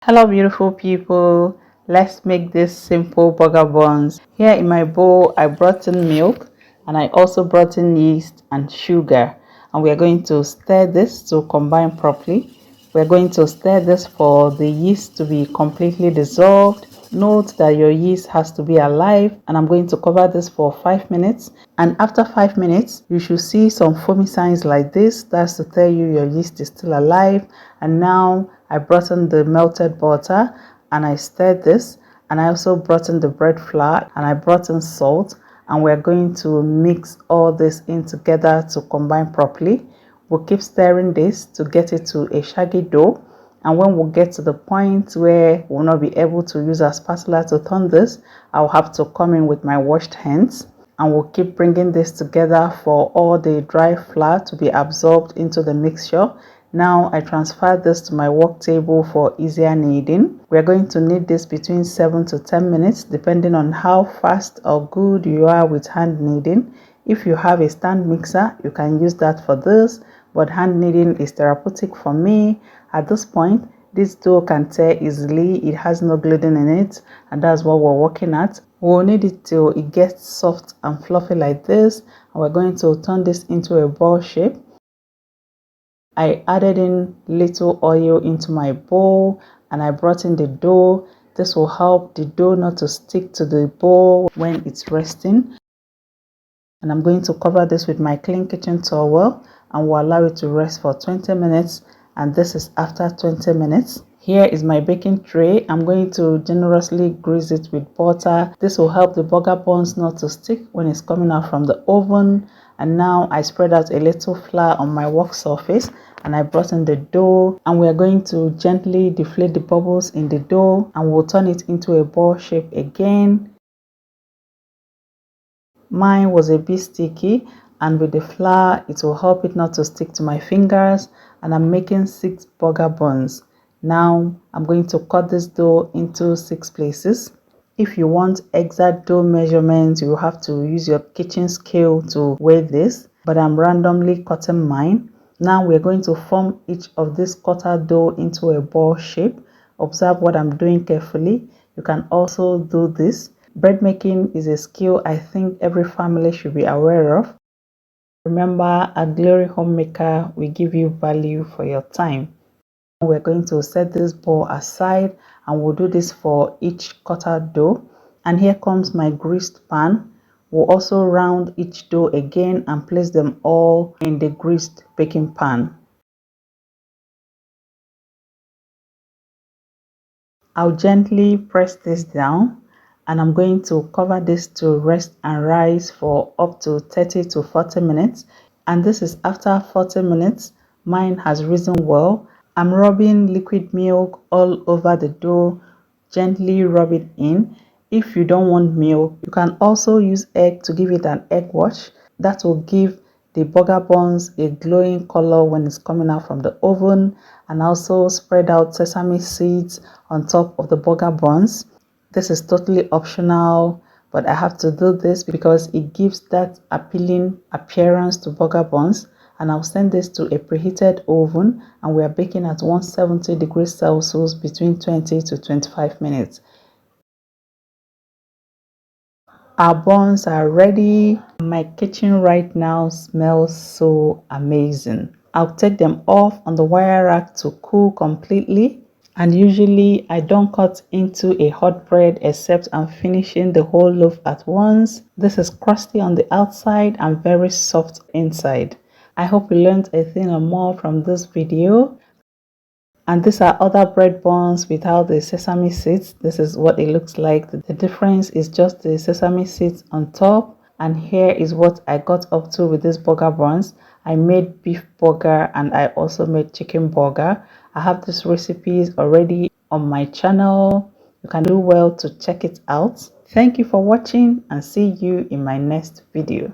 Hello beautiful people, let's make this simple burger buns. Here in my bowl I brought in milk and I also brought in yeast and sugar, and we are going to stir this to combine properly. We're going to stir this for the yeast to be completely dissolved. Note that your yeast has to be alive, and I'm going to cover this for 5 minutes, and after 5 minutes you should see some foamy signs like this. That's to tell you your yeast is still alive. And now I brought in the melted butter and I stirred this, and I also brought in the bread flour and I brought in salt, and we're going to mix all this in together to combine properly. We'll keep stirring this to get it to a shaggy dough, and when we get to the point where we'll not be able to use a spatula to turn this, I'll have to come in with my washed hands, and we'll keep bringing this together for all the dry flour to be absorbed into the mixture. Now I transfer this to my work table for easier kneading. We are going to knead this between 7 to 10 minutes depending on how fast or good you are with hand kneading. If you have a stand mixer, you can use that for this, but hand kneading is therapeutic for me. At this point, this dough can tear easily. It has no gluten in it, and that's what we're working at. We'll knead it till it gets soft and fluffy like this, and we're going to turn this into a ball shape. I added in little oil into my bowl and I brought in the dough. This will help the dough not to stick to the bowl when it's resting. And I'm going to cover this with my clean kitchen towel and will allow it to rest for 20 minutes. And this is after 20 minutes. Here is my baking tray. I'm going to generously grease it with butter. This will help the burger buns not to stick when it's coming out from the oven. And now I spread out a little flour on my work surface and I brought in the dough, and we're going to gently deflate the bubbles in the dough, and we'll turn it into a ball shape again. Mine was a bit sticky, and with the flour it will help it not to stick to my fingers. And I'm making 6 burger buns. Now I'm going to cut this dough into 6 places. If you want exact dough measurements, you will have to use your kitchen scale to weigh this, but I'm randomly cutting mine. Now we're going to form each of this cutter dough into a ball shape. Observe what I'm doing carefully. You can also do this. Bread making is a skill I think every family should be aware of. Remember, at Glory Homemaker, we give you value for your time. We're going to set this bowl aside, and we'll do this for each cutter dough. And here comes my greased pan. We'll also round each dough again and place them all in the greased baking pan. I'll gently press this down, and I'm going to cover this to rest and rise for up to 30 to 40 minutes. And this is after 40 minutes. Mine has risen well. I'm rubbing liquid milk all over the dough. Gently rub it in. If you don't want milk, you can also use egg to give it an egg wash. That will give the burger buns a glowing color when it's coming out from the oven. And also spread out sesame seeds on top of the burger buns. This is totally optional, but I have to do this because it gives that appealing appearance to burger buns. And I'll send this to a preheated oven, and we are baking at 170 degrees Celsius between 20 to 25 minutes. Our buns are ready. My kitchen right now smells so amazing. I'll take them off on the wire rack to cool completely. And usually I don't cut into a hot bread except I'm finishing the whole loaf at once. This is crusty on the outside and very soft inside. I hope you learned a thing or more from this video. And these are other bread buns without the sesame seeds. This is what it looks like. The difference is just the sesame seeds on top. And here is what I got up to with these burger buns. I made beef burger and I also made chicken burger. I have these recipes already on my channel. You can do well to check it out. Thank you for watching and see you in my next video.